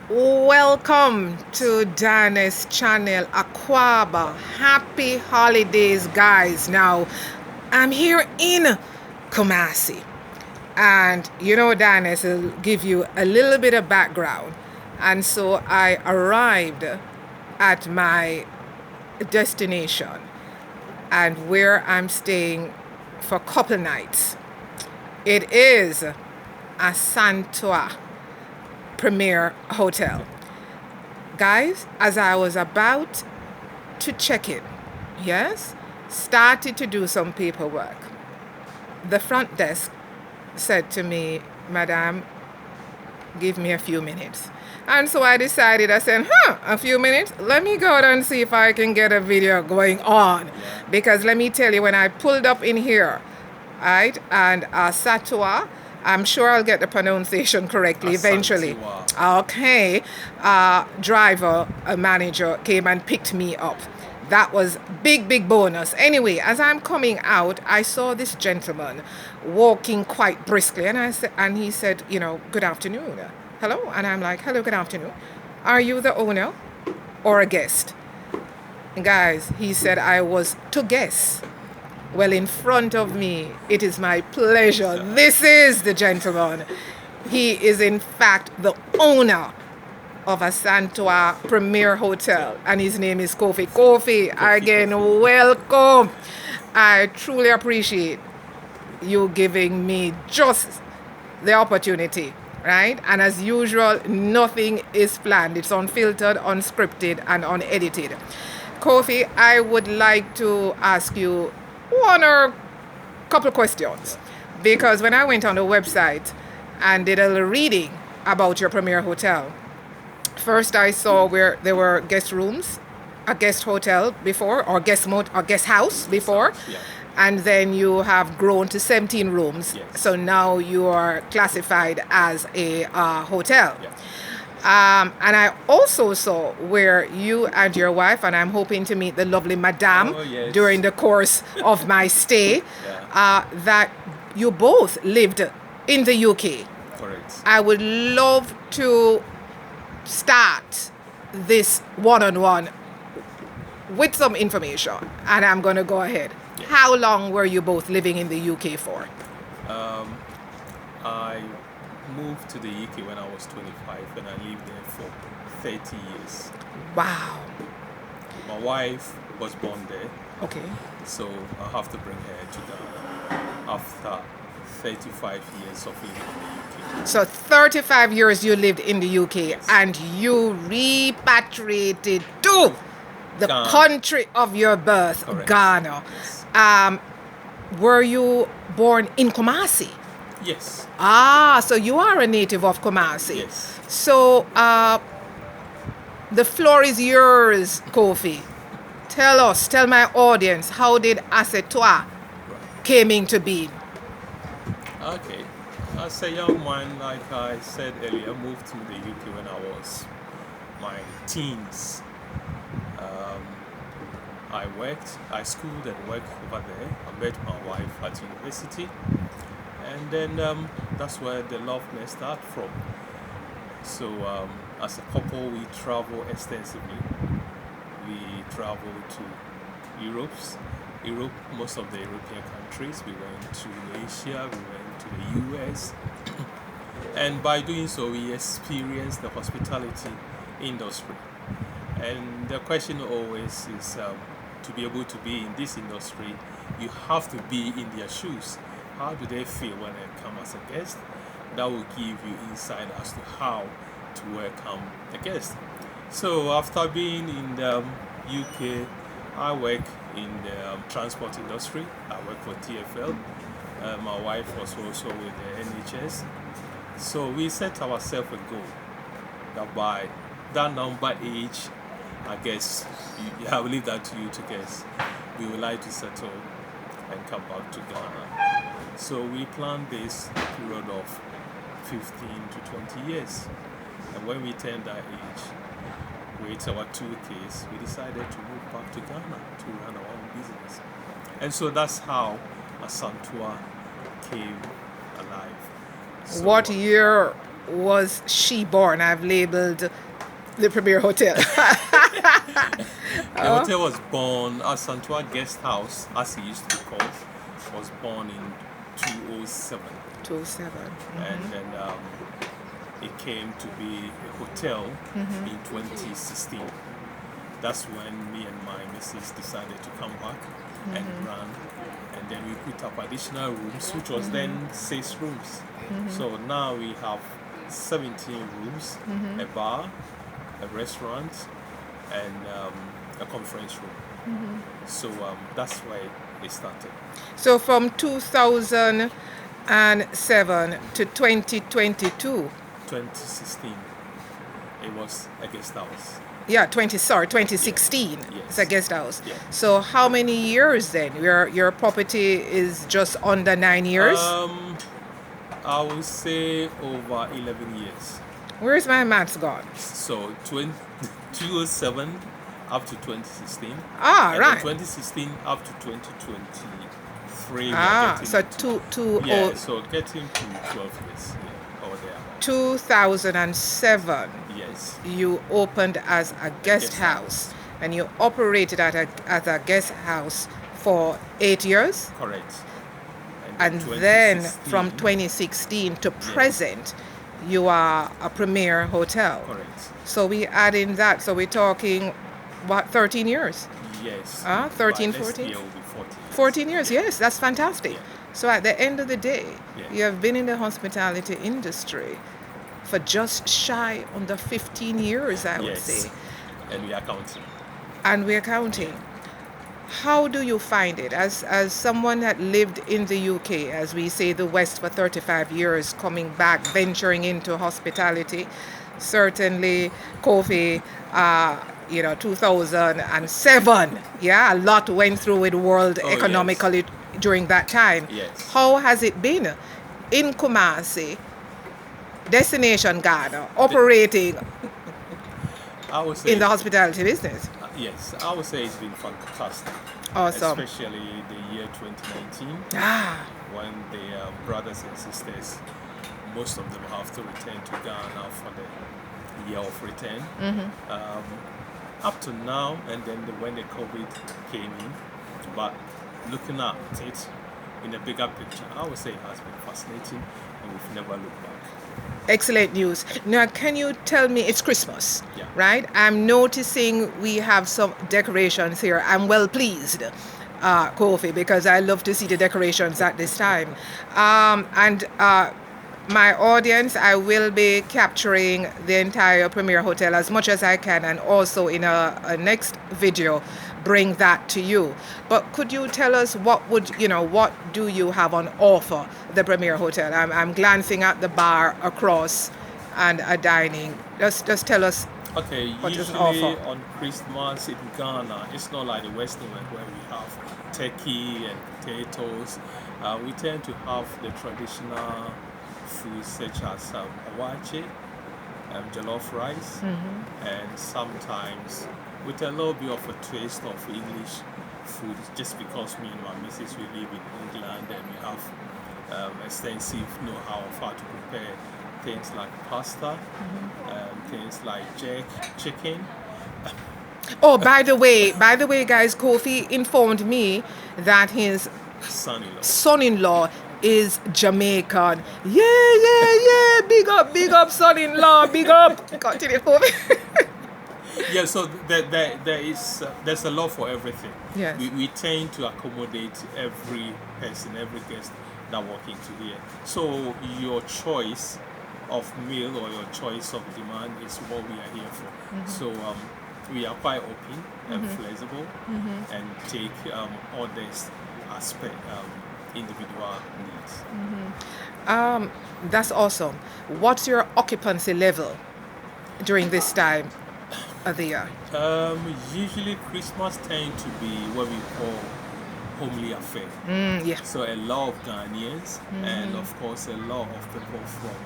Welcome to Diane's channel, Aquaba. Happy holidays, guys. Now, I'm here in Kumasi. And you know, Diane will give you a little bit of background. And so I arrived at my destination and where I'm staying for a couple nights. It is a Santua Premier Hotel. Guys, as I was about to check in, yes, started to do some paperwork, the front desk said to me, Madam, give me a few minutes. And so I decided, I said, a few minutes? Let me go out and see if I can get a video going on. Because let me tell you, when I pulled up in here, right, and Satua, I'm sure I'll get the pronunciation correctly eventually. Okay, driver, a manager came and picked me up. That was big bonus. Anyway, as I'm coming out, I saw this gentleman walking quite briskly, and he said, good afternoon. Hello? And I'm like, hello, good afternoon. Are you the owner or a guest? And guys, he said I was to guess. Well, in front of me, it is my pleasure. This is the gentleman. He is, in fact, the owner of a Santua Premier Hotel, and his name is Kofi. Kofi, again, welcome. I truly appreciate you giving me just the opportunity, right? And as usual, nothing is planned. It's unfiltered, unscripted, and unedited. Kofi, I would like to ask you one or couple questions, because when I went on the website and did a little reading about your Premier Hotel, first I saw where there were guest rooms, a guest hotel before, or guest house before, and then you have grown to 17 rooms. So now you are classified as a hotel. And I also saw where you and your wife, and I'm hoping to meet the lovely Madame during the course of my stay, that you both lived in the UK. Correct. I would love to start this one-on-one with some information, and I'm going to go ahead. How long were you both living in the UK for? I moved to the UK when I was 25, and I lived there for 30 years. Wow. My wife was born there. Okay. So I have to bring her to Ghana after 35 years of living in the UK. So 35 years you lived in the UK, and you repatriated to the Ghana. Country of your birth, Correct. Ghana. Yes. Were you born in Kumasi? Yes. So you are a native of Kumasi. Yes. So the floor is yours, Kofi. Tell my audience, how did Asetwa came into being? Okay. As a young man, like I said earlier, moved to the UK when I was my teens. I schooled and worked over there. I met my wife at university. And then that's where the loveness started from. So as a couple, we travel extensively. We travel to Europe, most of the European countries. We went to Asia, we went to the US. And by doing so, we experienced the hospitality industry. And the question always is, to be able to be in this industry, you have to be in their shoes. How do they feel when they come as a guest? That will give you insight as to how to welcome the guest. So after being in the UK, I work in the transport industry. I work for TFL. My wife was also with the NHS. So we set ourselves a goal that by that number age, I guess, I will leave that to you to guess, we would like to settle and come back to Ghana. So we planned this period of 15 to 20 years. And when we turned that age, with our 2 kids, we decided to move back to Ghana to run our own business. And so that's how Asantua came alive. So What year was she born? I've labeled the Premier Hotel. The hotel was born as Santua Guest House, as it used to be called, was born in 2007. 207. And then it came to be a hotel in 2016. That's when me and my missus decided to come back and run. And then we put up additional rooms, which was then 6 rooms. So now we have 17 rooms, a bar, a restaurant, and a conference room. So that's where it started. So from 2007 to 2022. 2016, it was a guest house. Yeah, 2016. Yes. It's a guest house. Yeah. So how many years then? Your property is just under 9 years? I would say over 11 years. Where's my maths gone? So 2007 up to 2016. And Right. then 2016 up to 2023. So So getting to 12 years. Yeah, over there. 2007. Yes. You opened as a guest house, and you operated as a guest house for 8 years. Correct. And then from 2016 to present, you are a premier hotel. Correct. So we add in that. So we're talking, what, 13 years? Yes. 13, But next 14? year will be 14 years. 14 years, yes, that's fantastic. Yeah. So at the end of the day, Yeah. you have been in the hospitality industry for just shy under 15 years, I would say. And we are counting. And we're counting. How do you find it as someone that lived in the UK, as we say the West, for 35 years, coming back, venturing into hospitality? Certainly, Kofi, 2007. Yeah, a lot went through with world economically during that time. Yes. How has it been in Kumasi, Destination Ghana, operating I would say in the hospitality business? Yes, I would say it's been fantastic. Awesome. Especially the year 2019, when the brothers and sisters, most of them have to return to Ghana for the year of return. Up to now, and then when the COVID came in, but looking at it in a bigger picture, I would say it has been fascinating, and we've never looked back. Excellent news. Now, can you tell me, it's Christmas, Yeah. right? I'm noticing we have some decorations here. I'm well pleased, Kofi, because I love to see the decorations at this time. My audience, I will be capturing the entire Premier Hotel as much as I can, and also in a next video bring that to you. But could you tell us what do you have on offer the Premier Hotel? I'm glancing at the bar across and a dining. Just tell us. Okay, what is usually on offer. on Christmas in Ghana, it's not like the Western one where we have turkey and potatoes. We tend to have the traditional foods such as awache, jollof rice, and sometimes with a little bit of a taste of English food, just because me and my missus, we live in England and we have extensive know-how of how to prepare things like pasta, things like jerk chicken. Oh, by the way, guys, Kofi informed me that his son-in-law is Jamaican. Yeah. Big up, son-in-law. Big up. Continue, Kofi. Yeah, so there's a lot for everything. Yes. We tend to accommodate every person, every guest that walk into here. So your choice of meal or your choice of demand is what we are here for. So we are quite open and flexible and take orders as per individual needs. That's awesome. What's your occupancy level during this time of the year? Usually Christmas tend to be what we call homely affair. Yeah. So a lot of Ghanaians and of course a lot of people from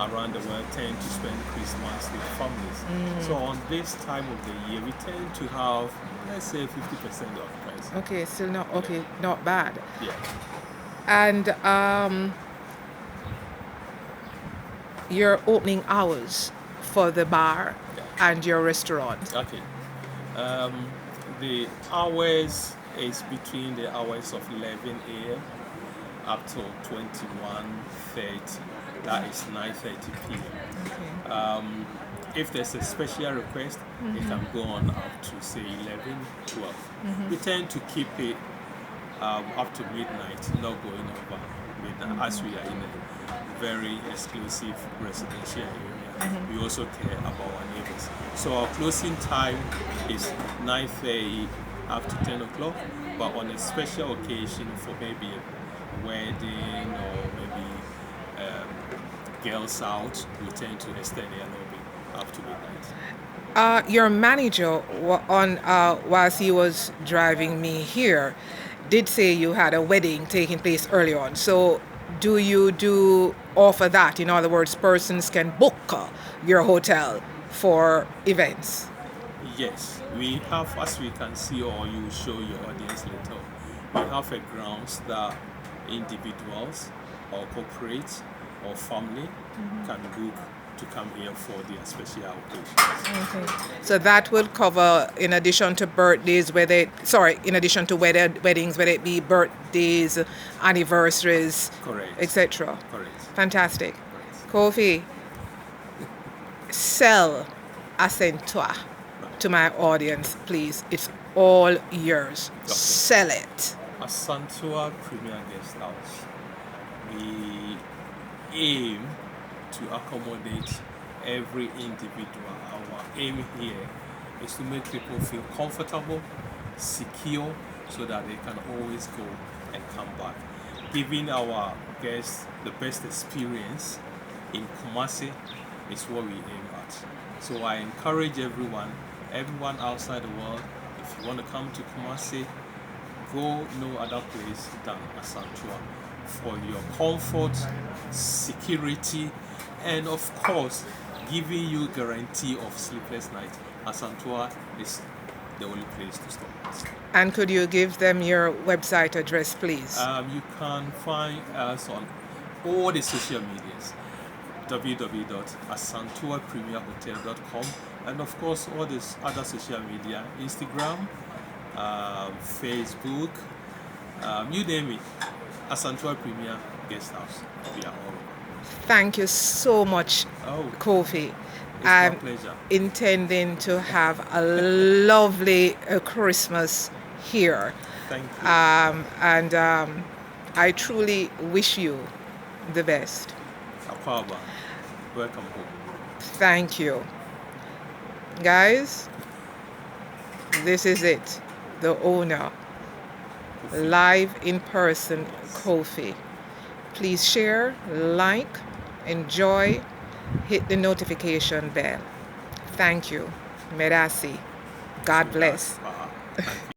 around the world tend to spend Christmas with families. So on this time of the year, we tend to have, let's say, 50% occupancy. Okay, still not bad. Yeah. And your opening hours for the bar Yeah. and your restaurant. Okay. The hours is between the hours of 11 a.m. up to 21:30. That is 9:30 p.m. Okay. If there's a special request, it can go on up to say 11, 12. We tend to keep it up to midnight, not going over midnight, as we are in a very exclusive residential area. We also care about our neighbors. So our closing time is 9:30 up to 10 o'clock, but on a special occasion for maybe a wedding or maybe girls out, we tend to extend it a little bit up to midnight. Your manager, whilst he was driving me here, did say you had a wedding taking place early on. So, do you offer that? In other words, persons can book your hotel for events. Yes, we have, as we can see, or you show your audience later, we have a grounds that individuals or corporates or family can book to come here for their special occasions. Okay. So that will cover, in addition to birthdays, in addition to weddings, whether it be birthdays, anniversaries, Correct. etc. Correct. Fantastic. Correct. Kofi, sell Accentua to my audience, please. It's all yours. Okay. Sell it. Accentua Premier Guest House, we aim to accommodate every individual. Our aim here is to make people feel comfortable, secure, so that they can always go and come back. Giving our guests the best experience in Kumasi is what we aim at. So I encourage everyone outside the world, if you want to come to Kumasi, go no other place than Accentua for your comfort, security, and of course, giving you guarantee of sleepless night. Accentua is the only place to stop. And could you give them your website address, please? You can find us on all the social medias, www.accentuapremierhotel.com, and of course all these other social media, Instagram, Facebook, you name it, Accentua Premier Guest House. We are all over. Thank you so much, Kofi. It's my pleasure. Intending to have a lovely Christmas here. Thank you. And I truly wish you the best. Akwaba, welcome home. Thank you. Guys, this is it. The owner, Kofi. live in person, Kofi. Please share, like, enjoy, hit the notification bell. Thank you. Merasi. God bless. Thank you.